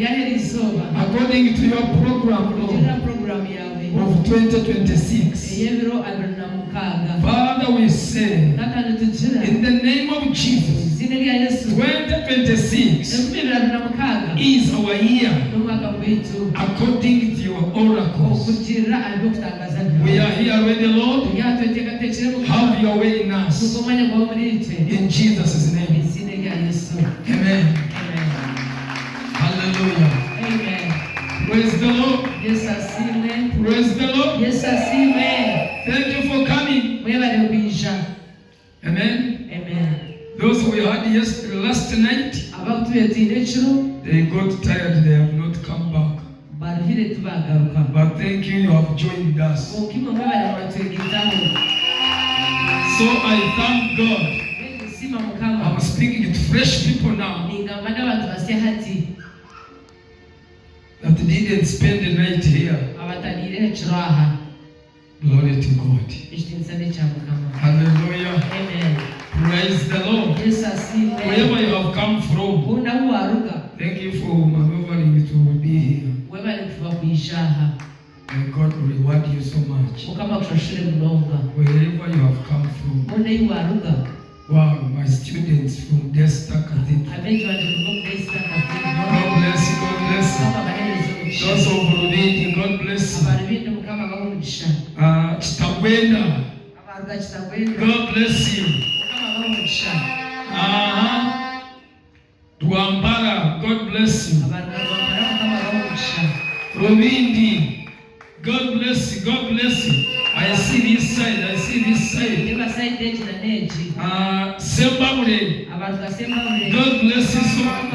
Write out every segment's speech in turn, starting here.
according to your program, Lord, of 2026. Father, we say, in the name of Jesus, 2026 is our year according to your oracles. We are here already, Lord. Have your way in us. In Jesus' name. Amen. Hallelujah. Amen. Praise the Lord. Praise the Lord. Thank you for coming. Amen. Amen. Those who had last night, they got tired. They have not come back. But thank you, you have joined us. So I thank God. I'm speaking to fresh people now that didn't spend the night here. Glory to God. Hallelujah. Amen. Praise the Lord. Wherever you have come from, thank you for maneuvering to be here. May God reward you so much. Wherever you have come from. Wow, my students from Desta Cathedral. God bless you, God bless you. Those of Rubini, God bless you. Chitagwenda, God bless you. Duambara, God bless you. Rubini, God bless you, God bless you. I see this side, I see this side. Sembabule, God bless you so much.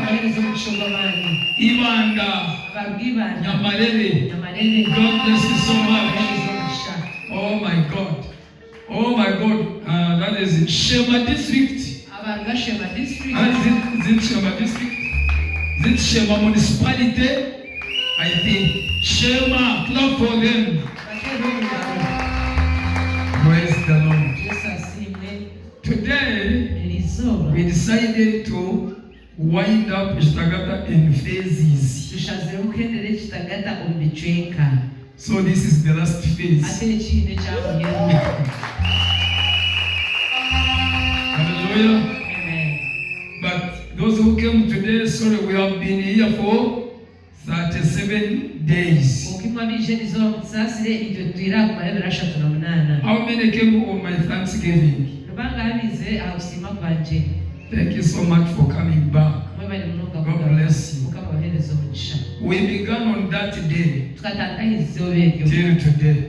Ibanda, Nyamarele, God bless you so much. Oh my God. Oh my God. That is Shema District. Is it Shema District? Is it Shema Municipality? I think. Shema, clap for them. Praise the Lord. Today, we decided to wind up Kitagata in phases. So this is the last phase. Hallelujah. Amen. But those who came today, sorry, we have been here for 37 days. How many came on my Thanksgiving? Thank you so much for coming back. God bless you. We began on that day till today.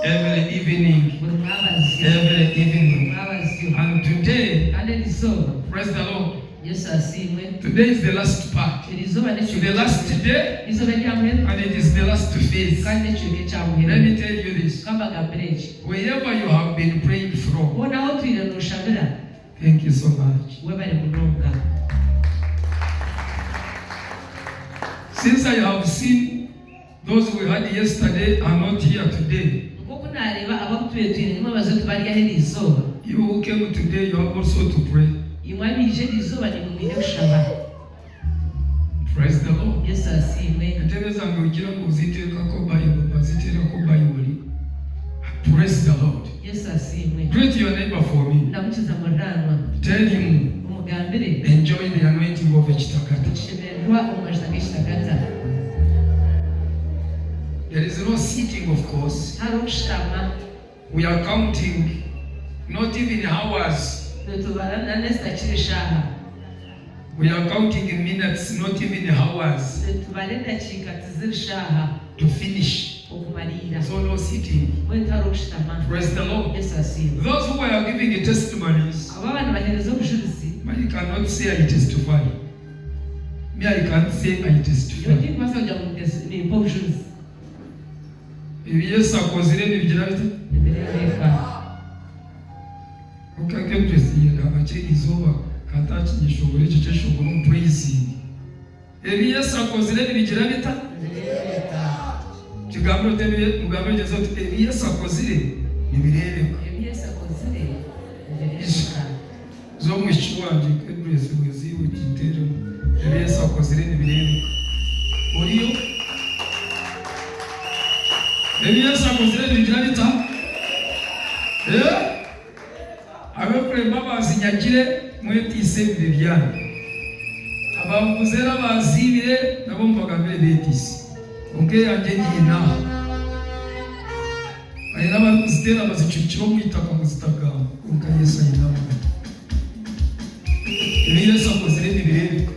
Every evening. Every evening. And today, praise the Lord. Today is the last part. The last day, and it is the last phase. Let me tell you this. Wherever you have been praying from, thank you so much. Since I have seen those we had yesterday are not here today, you who came today, you have also to pray. Praise the Lord. Praise the Lord. Greet your neighbor for me. Tell him, enjoy the anointing of Kitagata. There is no sitting, of course. We are counting, not even hours. We are counting in minutes, not even hours, to finish. So no sitting. Praise the Lord. Those who are giving testimonies, I cannot say I testify. Me, I can't say I testify. Yes, I was in Yesu akozire bijirita abekure baba zinyagire mwetise bibyanyu abavuzera bazibire nabo mbagambe betisi onke yanje nyina ayina bazitera bazicuciro mwitaka muzitaka onka Yesu ayina Yesu akozire bibire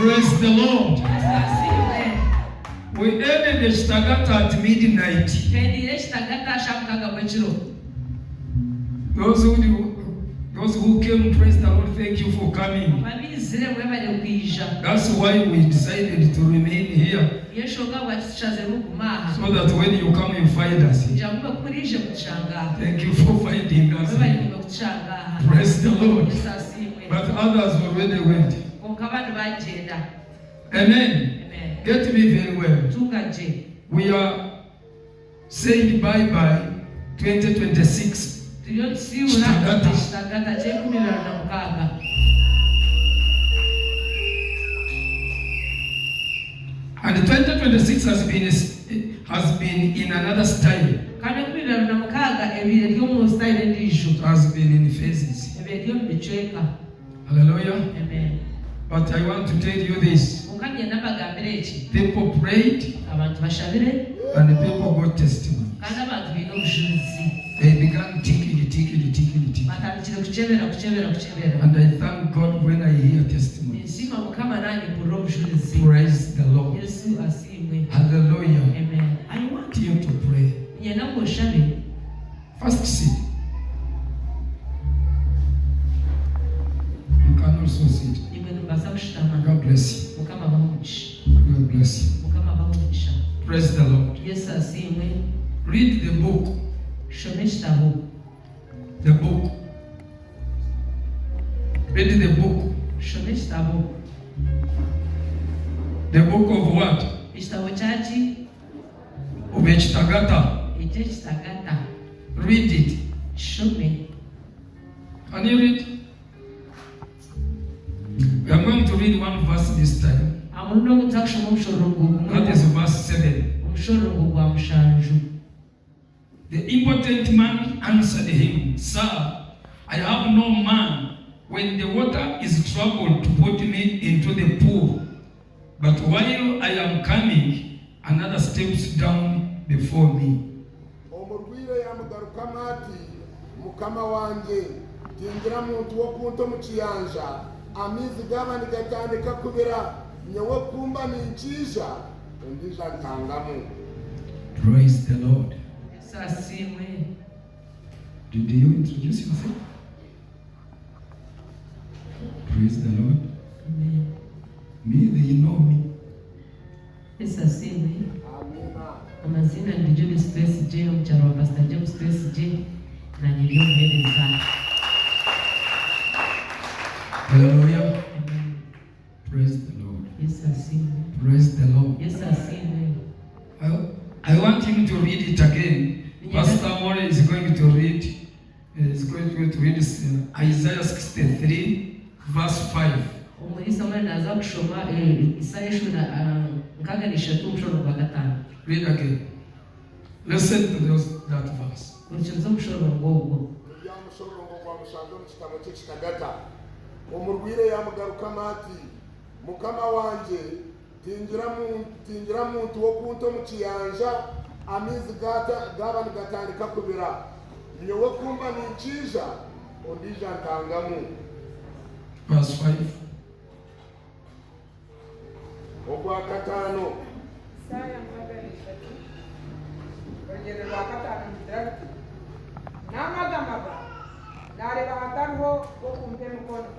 Praise the Lord. We ended the Shtagata at midnight. Those who came, praise the Lord, thank you for coming. That's why we decided to remain here. So that when you come, you find us. Thank you for finding us. Praise the Lord. But others already went. Amen. Get me very well. We are saying bye-bye 2026. And 2026 has been in another style. It has been in phases. Hallelujah. Amen. But I want to tell you this. People prayed and people got testimony. They began ticking. And I thank God when I hear testimony. Praise the Lord. Hallelujah. Amen. I want you to pray. First sit. You can also sit. God bless you. God bless you. Praise the Lord. Read the book. The book. Read the book. The book of what? Of Shtagata. Read it. Can you read? We are going to read one verse this time. That is verse 7. The impotent man answered him, Sir, I have no man when the water is troubled to put me into the pool. But while I am coming, another steps down before me. Mukama wanje tingira muntu wo kunto mu kiyanja amizi gabani gatandika kubira nyewe kumba nincisha ndija ntangamu. Praise the Lord. Did you introduce yourself? Praise the Lord. Amen. Me, they know me. Amazina ni James Grace J, mcharo wa Pastor James Grace J, na niliyompeleza. Hallelujah. Amen. Praise the Lord. Yes, I see. Praise the Lord. Yes, I see. I want him to read it again. Pastor More is going to read. Is going to read Isaiah 63, verse 5. Read again. Listen to that verse. Umurwire yamugaruka mati mukama wanje tingira muntu wo kunto mu kiyanja amizi gabani gatandika kubira nyewe kumba nincisha ondija ntangamu. Verse 5. Ogwa katano saya magarisha bongere wa katano direct namagamaga nareba hatariho wo kumpe mukono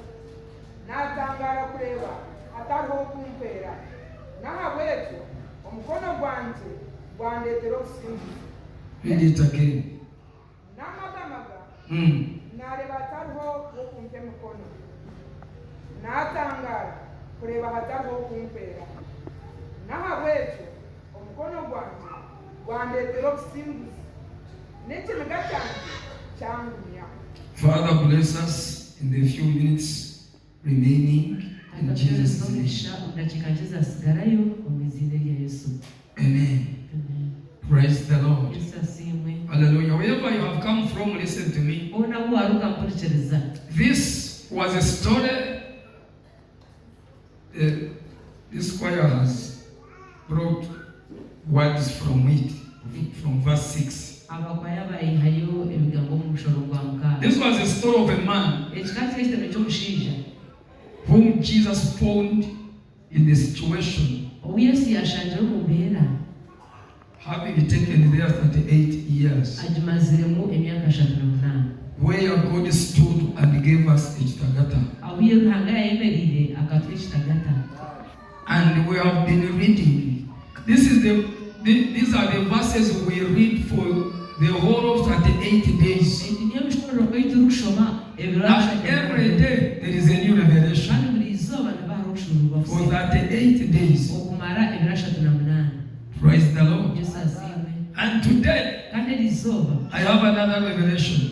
natangara kureba hatariho wo kumpera nahabwetu omukono gwanje gwandetera okusingiza. Read it again. Namagamaga nareba hatariho wo kumpe mukono natangara kureba hatariho wo kumpera nahabwetu omukono gwanje gwandetera okusingiza n'ekiniga kyange kyangumya. Father, bless us in the few minutes remaining in Jesus' name. Amen. Praise the Lord. Hallelujah. Wherever you have come from, listen to me. This was a story this choir has brought words from it, from verse 6. This was a story of a man whom Jesus found in the situation, having taken there 38 years, where God stood and gave us Echitagata. And we have been reading. These are the verses we read for the whole of 38 days. And every day there is a new revelation. For 38 days. Praise the Lord. And today I have another revelation.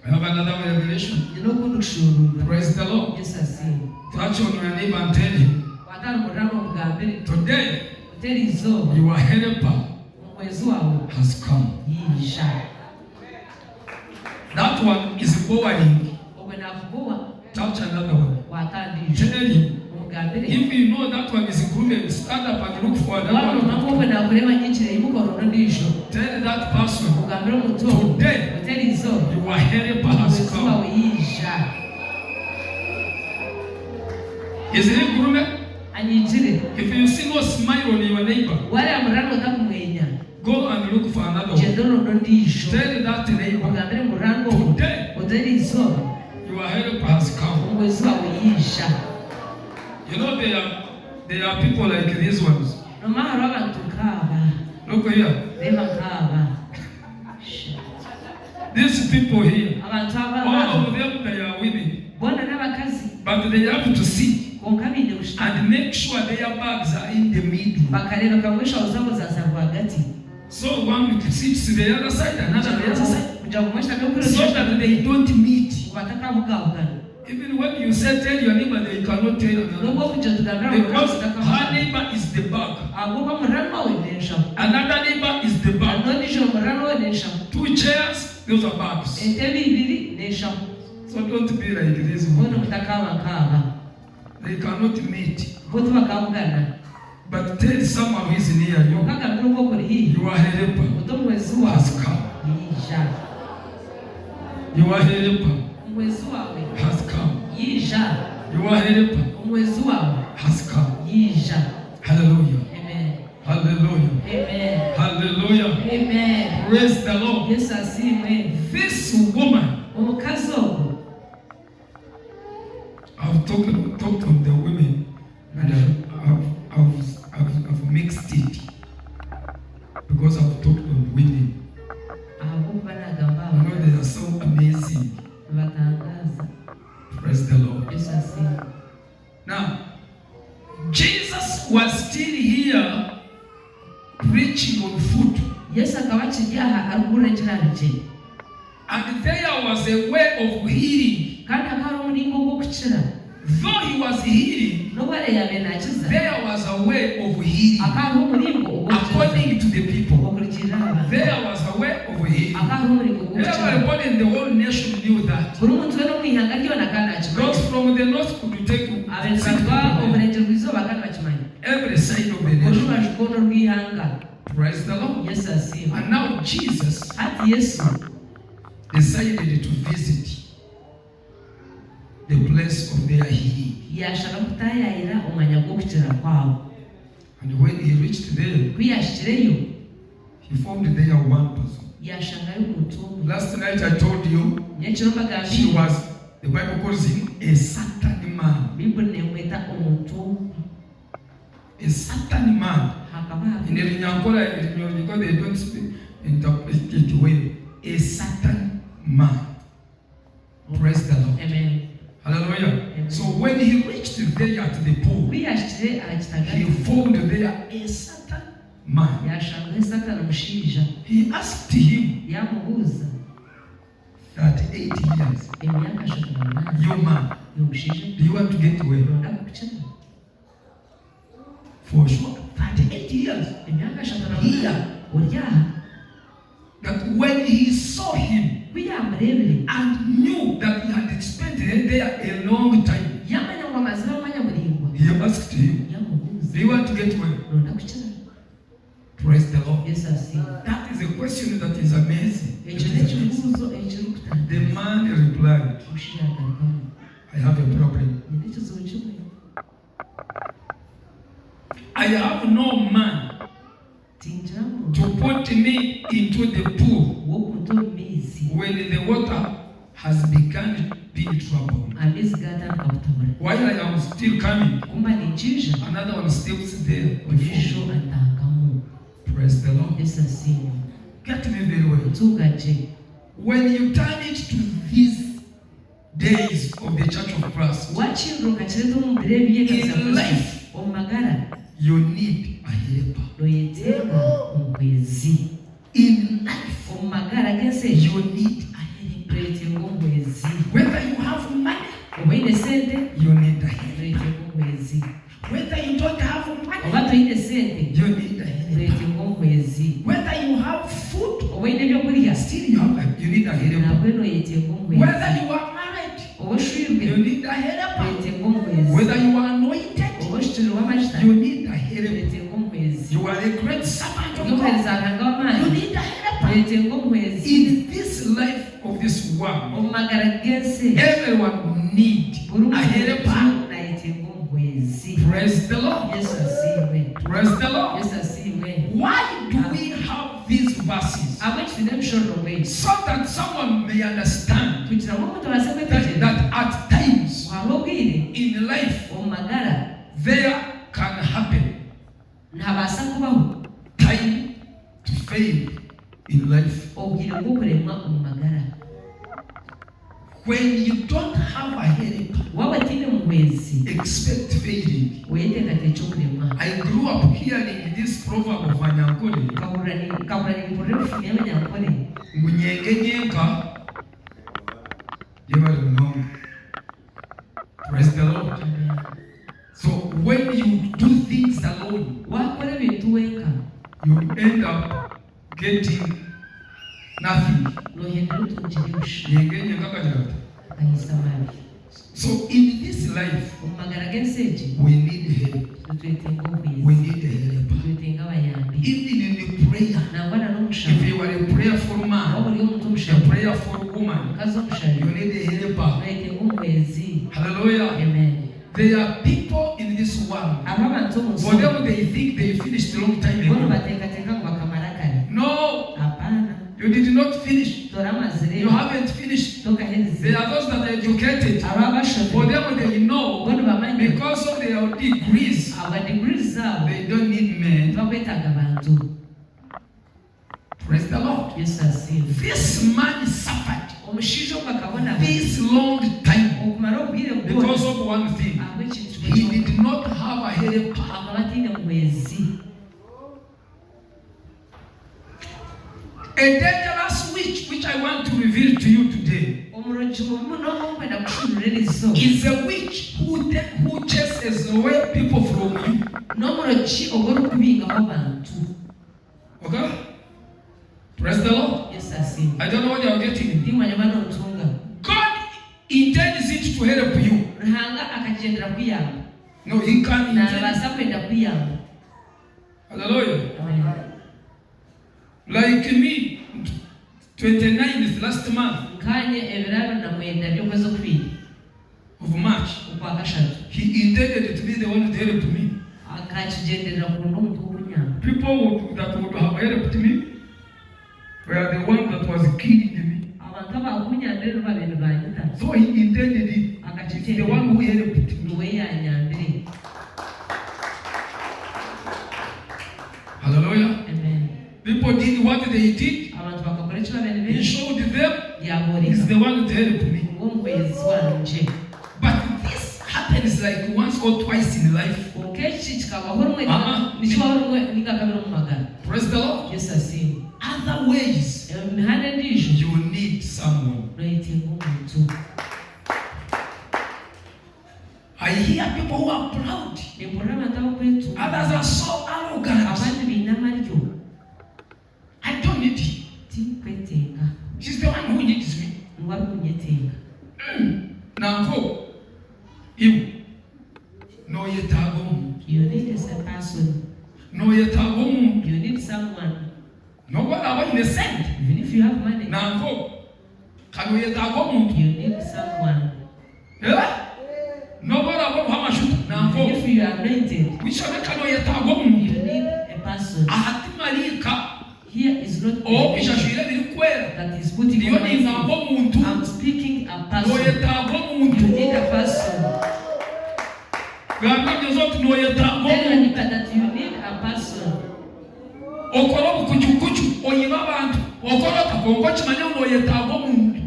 I have another revelation. Praise the Lord. Touch on your neighbor and tell him, today your helper has come. That one is boring. Touch another one. Tell him, if you know that one is grooming, stand up and look for another one. Tell that person, today your helper has come. Is it grooming? If you see no smile on your neighbor, go and look for another one. Tell that neighbor, today your helper has come. You know there are people like these ones. Look here. These people here, all of them they are women, but they have to sit and make sure their bags are in the middle. So one sits the other side, another the other side, so that they don't meet. Even when you say tell your neighbor, they cannot tell another. Because her neighbor is the back. Another neighbor is the back. 2 chairs, those are bags. So don't be like this. They cannot meet. But tell someone who is near you, your helper has come. Your helper has come. Your helper has come. Hallelujah. Amen. Hallelujah. Amen. Hallelujah. Amen. Praise the Lord. Yes, I see. This woman, I've talked to the women, and I've mixed it because I've talked to women. You know, they are so amazing. Praise the Lord. Yes, I see. Now, Jesus was still here preaching on foot. Yes, and there was a way of healing. Though he was healing, there was a way of healing. According to the people, there was a way of healing. Everybody in the whole nation knew that. Those from the north could take every side of the nation. Praise the Lord. Yes, I see. And now Jesus decided to visit the place of their healing. And when he reached there, he found there one person. Last night I told you, he was, the Bible calls him a Satan man. A Satan man. In the Nyankola, because they don't interpret it well. A Satan man. Praise the Lord. Amen. Hallelujah. Amen. So when he reached there at the pool, he found there a Satan man. He asked him, 38 years, you man, do you want to get well? For sure, 38 years. Here, that when he saw him and knew that he had spent there a long time, he asked him, do you want to get well? Praise the Lord. Yes, I see. That is a question that is amazing. The man replied, I have a problem. I have no man to put me into the pool when the water has begun being troubled. While I am still coming, another one steps there before. Praise the Lord. Get me very well. When you turn it to these days of the Church of Christ, in life, you need a helper. In life, you need a helper. Whether you have money, you need a helper. Whether you don't have money, you need a helper. Whether you have food, still you need a helper. Whether you are married, you need a helper. Whether you are anointed, you need a helper. You are a great servant of God, you need a helper. In this life of this world, everyone needs a helper. Praise the Lord. Praise the Lord. Why do we have these verses? So that someone may understand that at times in life there can happen time to fail in life. When you don't have a helper, expect failing. I grew up hearing this proverb of Anyankole. Praise the Lord. So when you do things alone, you end up getting nothing. So in this life, we need help. We need help. Even in the prayer, if you are a prayerful man, a prayerful woman, you need a helper. Hallelujah. Amen. There are people in this world, whatever they think they finished a long time ago. No, you did not finish. You haven't finished. There are those that are educated. Whatever they know, because of their degrees, they don't need men. Praise the Lord. This man suffered this long time because of one thing. He did not have a helper. A dangerous witch, which I want to reveal to you today, is a witch who chases away people from you. Okay? Praise the Lord. I don't know what you are getting. God intends it to help you. No, He can't intend. Hallelujah. Like me, 29th last month of March, He intended to be the one to help me. People that would have helped me were the one that was killing me. So He intended it. It's the one who helped me. Hallelujah. Amen. People did what they did. He showed them He's the one to help me. But this happens like once or twice in life. Praise the Lord. Other ways, you need someone. I hear people who are proud. Others are so arrogant. I don't need him. She's the one who needs me. Now go. You know you need a person. No, you need someone. No one about in the sand. Even if you have money. Now go. You need someone. Yeah? No one about how much. Now go. If you are anointed. Which one can you but he's putting on myself. I'm speaking a person. You need a person. Tell Nipa that you need a person.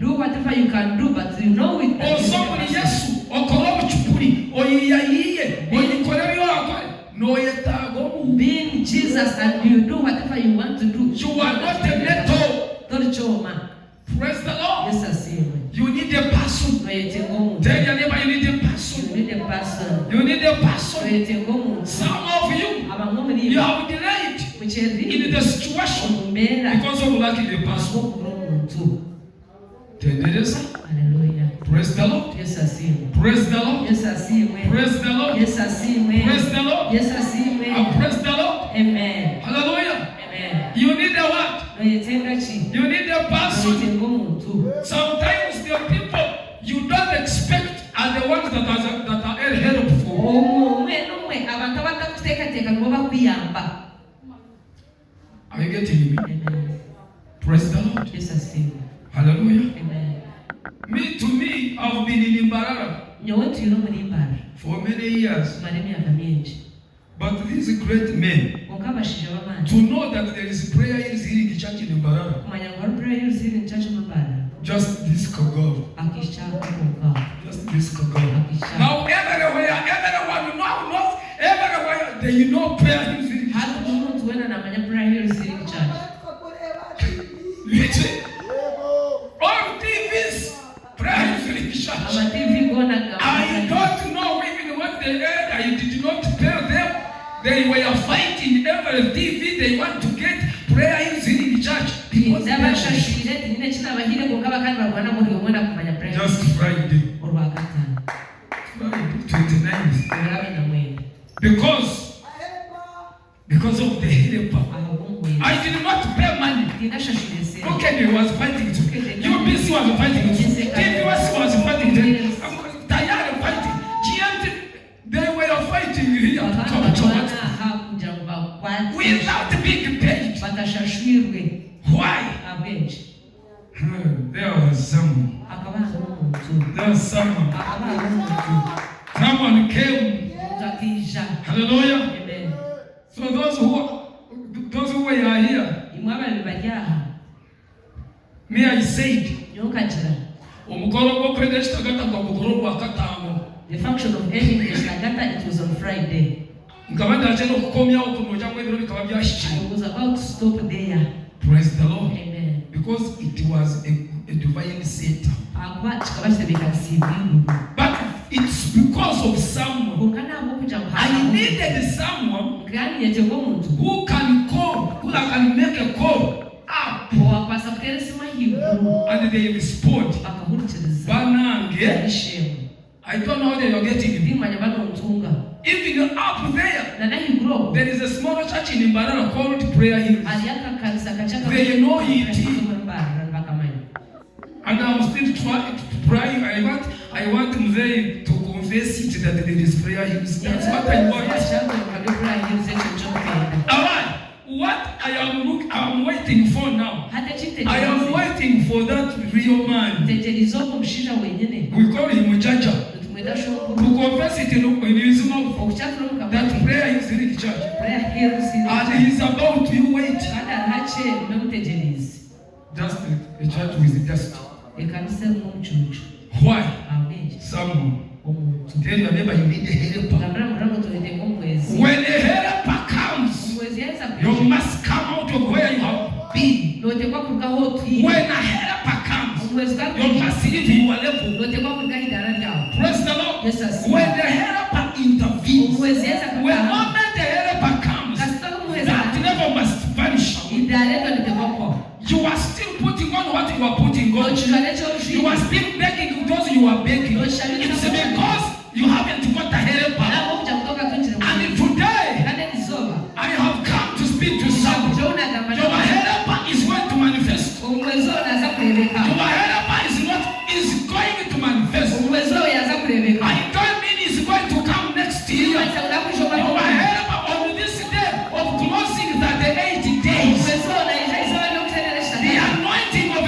Do whatever you can do, but you know it. Being Jesus and you do whatever you want to do. You are not a little. Praise the Lord. Yes, I see. You need a person. Tell your neighbor you need a person. You need a person. You need a person. Some of you have delayed in the situation because of lacking a person. Hallelujah. Praise the Lord. Yes, I see. Praise the Lord. Yes, I see. Praise the Lord. Yes, I see. Praise the Lord. Yes, I see. Praise the Lord. Amen. Hallelujah. Amen. You need a what? You need a person. Sometimes the people you don't expect are the ones that are helpful. Are you getting me? Amen. Praise the Lord. Yes, I see. Hallelujah. Amen. To me, I've been in Imbarara for many years. But these great men, to know that there is prayer is healing the church in Imbarara. Just this Kogov. Just this Kogov. Now everyone knows everywhere they know prayer is healing. Literally. All TVs, prayer is healing church. I don't know even what they heard. I did not tell them. They were fighting every TV. They want to get prayer is healing church. Just Friday. Friday 29th. Because of the helper. I did not pay money. Okay, they was fighting too. UBC was fighting too. TVS was fighting too. Tayari fighting. GMT, they were fighting here to come to without the big page. Why? There was someone. There was someone. Someone came. Hallelujah. Amen. So those who were here, me I said, the function of ending is it was on Friday. I was about to stop there. Praise the Lord. Amen. Because it was a divine center. But it's because of someone. I needed someone who can call, who can make a call up. And they respond. I don't know how they are getting it. Even up there is a small church in Imbarara called Prayer Hills. They know it. And I'm still trying to pray. I want Mzee to confess it that there is Prayer Hills. That's what I want. Alright. What I am waiting for now. I am waiting for that real man. We call him Jaja. To confess it in his mouth that prayer is in the church. And he's about to wait. Just a church with dust. Why? Someone. Tell your neighbor you need a helper. When a helper comes, you must come out of where you have been. When a helper comes, you must leave your level. Praise the Lord. When the helper intervenes, when the helper comes, that never must vanish. You are still putting on what you are putting on. You are still begging those you are begging. It's because you haven't got a helper. And today, I have come to speak to someone. Your helper is going to manifest. Your helper is going to manifest. I don't mean it's going to come next year. Your helper on this day of closing 38 days. The anointing of a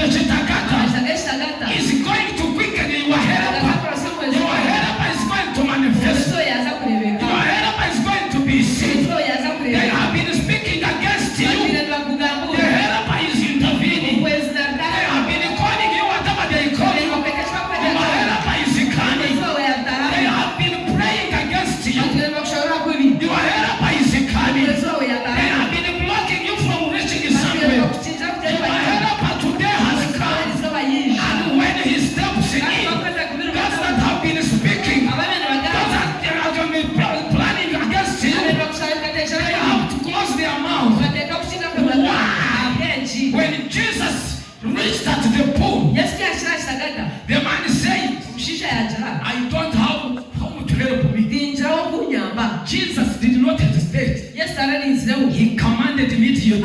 He commanded immediately.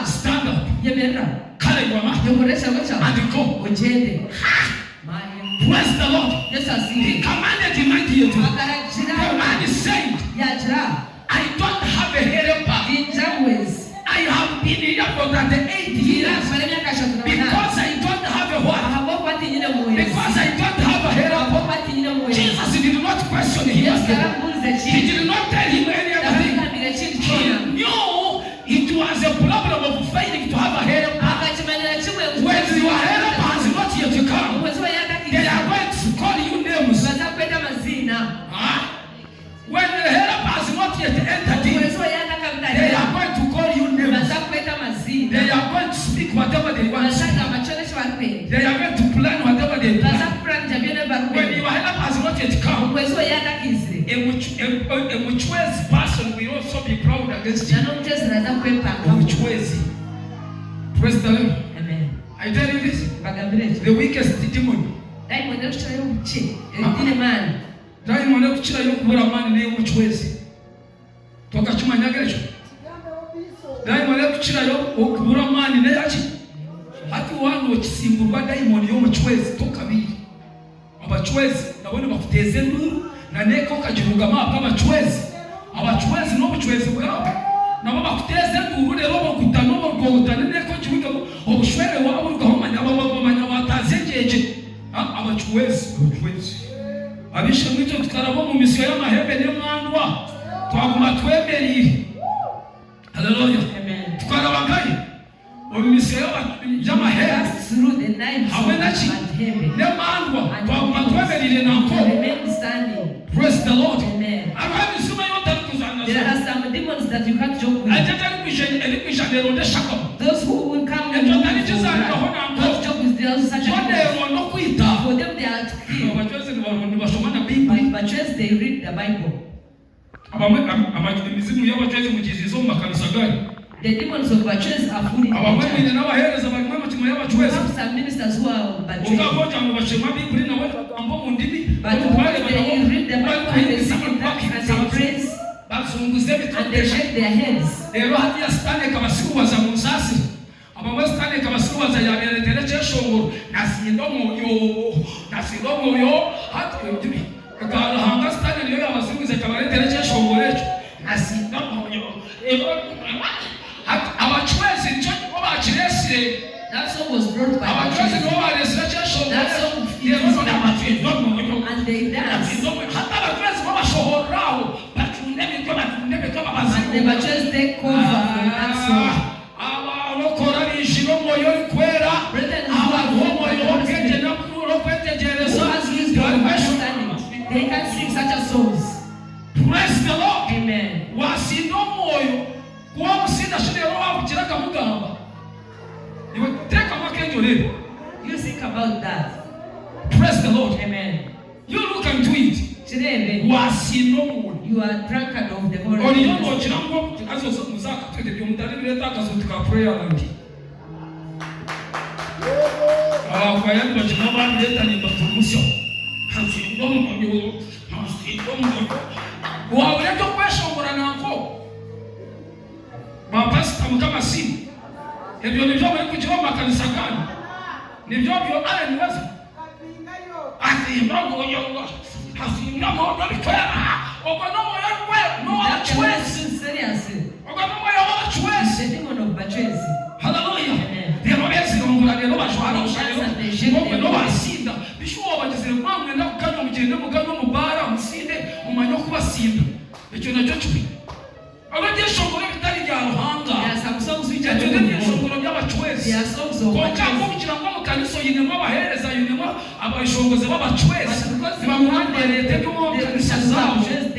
Stand up. And go. Bless the Lord. He commanded immediately. The man is saying, I don't have a helper. I have been here for 38 years because I don't have a what? Because I don't have a helper. Jesus did not question him. He did not tell him any other thing. He knew it was a problem of failing to have a helper. When your helper has not yet come, they are going to call you names. When the helper has not yet entered in, they are going to call you names. They are going to speak whatever they want. They are going to plan whatever they plan. When your helper has not yet come, a mutuous person will also be proud against you. A mutuous. Praise the Lord. Amen. I tell you this. The weakest demon. Diamond kuchira yo kubura mani ne muchwezi. Toka chuma nyagecho. Diamond kuchira yo kubura mani ne yachi. Hati wangu chisimburwa diamond yo muchwezi toka biri. Abachwezi nabone bafuteze nduru na neko kajiruga mapa abachwezi. Abachwezi no muchwezi bwabo. Nabo bakuteze nduru rero bakutano bakutana neko jiruga obushwere wabo rugahomanya babamanya batazengeje. Abachwezi. Abisha mwito tukarabo mu misiyo y'amahembe n'emwandwa twaguma twemerire. Hallelujah. Amen. Tukarabagaye mu misiyo y'amahembe through the night n'emwandwa twaguma twemerire nako. Praise the Lord. Amen. There are some demons that you can't joke with. Those who will come and don't joke with the other such a for them they are to kill. But just they read the Bible. The demons of Bachus are fully some ministers who are Bachus. But they read the Bible and they sing in that and they praise and they shake their heads. That song was brought by that song and they dance. And the Bachus take over from that song. They can sing such a songs. Praise the Lord. Amen. You think about that. Praise the Lord. Amen. You look into it. Today, you are drunkard of the Holy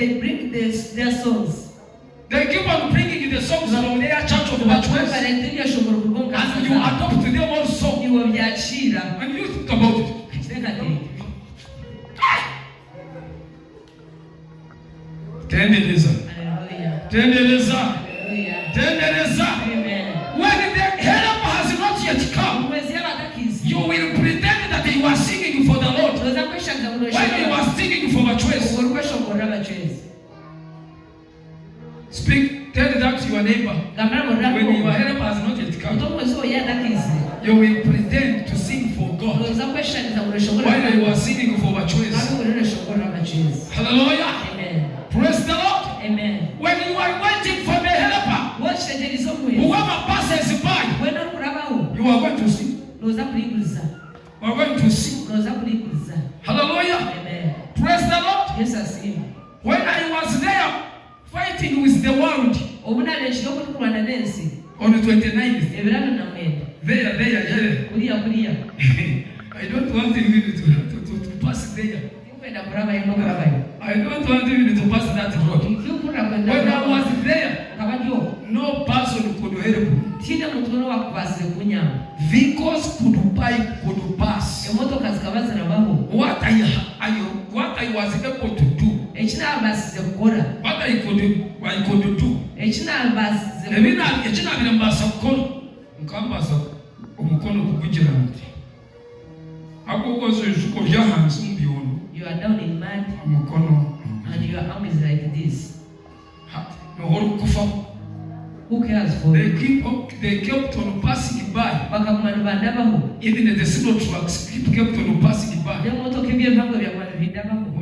They bring their songs. They keep on bringing the songs from their church of Bachus. And you adopt them also. And you think about it. Tendereza. When the helper has not yet come, you will pretend that you are singing for the Lord when you are singing for Bachus. Speak your neighbor, when your helper has not yet come, you will pretend to sing for God while you are singing for a choice. Hallelujah. Amen. Praise the Lord. Amen. When you are waiting for the helper, whoever passes by, you are going to sing. You are going to sing. Hallelujah. Amen. Praise the Lord. Yes, I see. When I was there fighting with the world on the 29th, there. I don't want you to pass there. I don't want you to pass that road. When I was there, no person could help. Vehicles could pass. What I was able to do. What I could do. You are down in mud and your arm is like this. Who cares for you? They kept on passing by. Even the single trucks kept on passing by for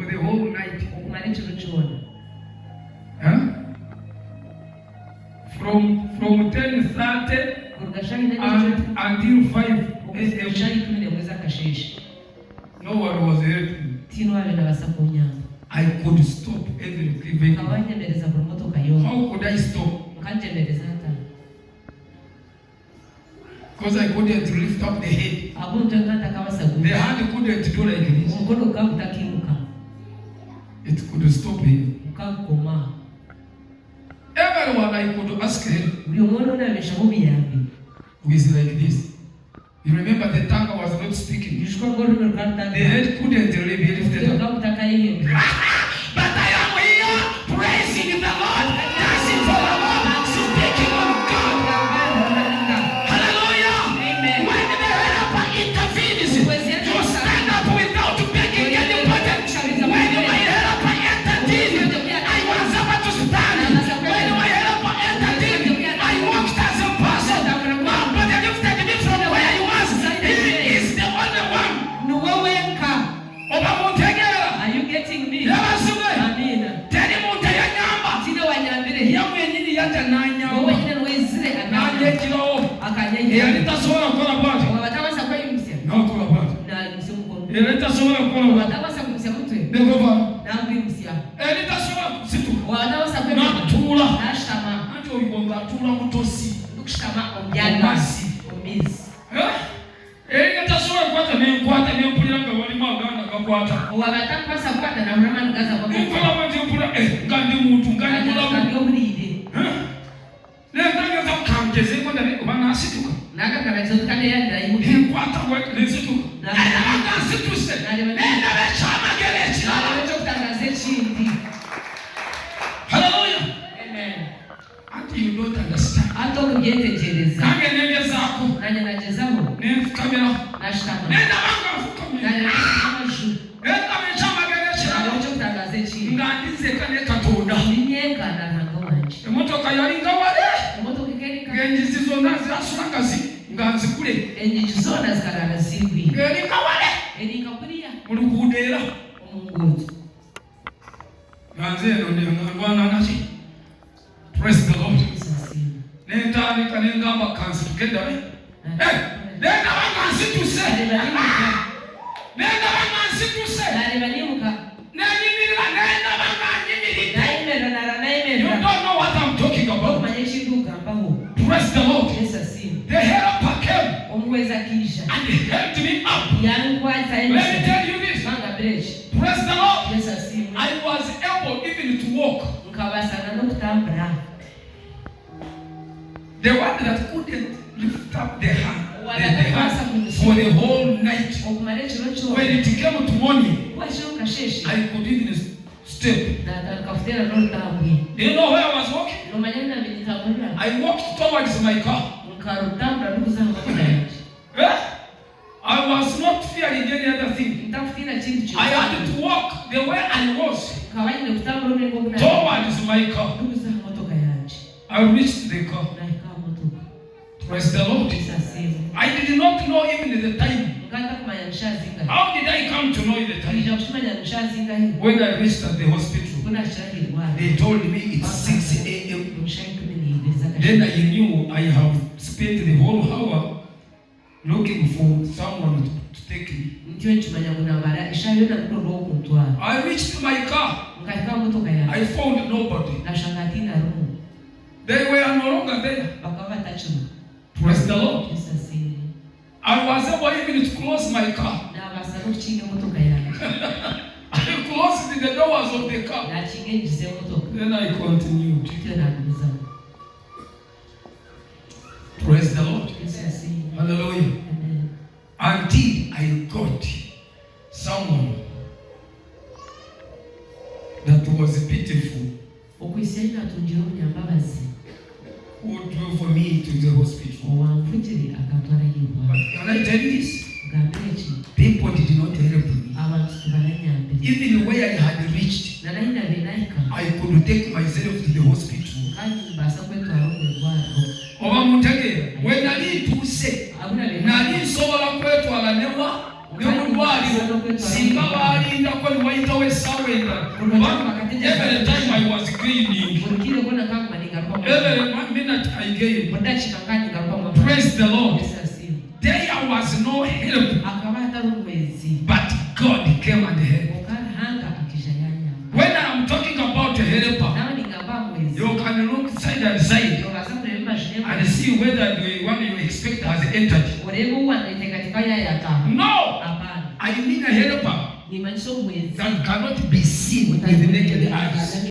the whole night. Huh? From 10:30 until 5 a.m. No one was helping. I could stop everything. How could I stop? Because I couldn't lift up the head. The hand couldn't do like this. It could stop him. Everyone I could ask him who is like this. You remember the tongue was not speaking. The head couldn't really be lifted up. But I am here praising the Lord, dancing for the Lord, speaking of God. Hallelujah. Amen. When the helper intervenes, you stand up without begging anybody. When my helper entered in, I was about to stand. When my helper entered in, I walked as a person. But they lifted me from where I was. He is the only one. Are you getting me? Hallelujah. Amen. Until you don't understand. Praise the Lord. You don't know what I'm talking about. Praise the Lord. The helper came and he helped me up. Let me tell you this. Praise the Lord. I was able even to walk. The one that couldn't lift up the hand for the whole night. When it came to morning, I could even step. Do you know where I was walking? I walked towards my car. I was not fearing any other thing. I had to walk the way I was towards my car. I reached the car. Praise the Lord. I did not know even the time. How did I come to know the time? When I reached at the hospital, they told me it's 6 a.m. Then I knew I have spent the whole hour looking for someone to take me. I reached my car. I found nobody. They were no longer there. Praise the Lord. I was able even to close my car. I closed the doors of the car. Then I continued. Praise the Lord. Hallelujah. Until I got someone that was beautiful who drove for me to the hospital. But can I tell you this? People did not help me. Even where I had reached, I could take myself to the hospital. When I need to say, Nani sola kwetu alanewa, Nemudwali, Singawa inda kwa waita we sawenda. Every time I was cleaning, every 1 minute I gave. Praise the Lord. There was no help, but God came and helped. When I am talking about a helper, you can look side and side and see whether the one you expect has entered. No! I mean a helper that cannot be seen with the naked eyes.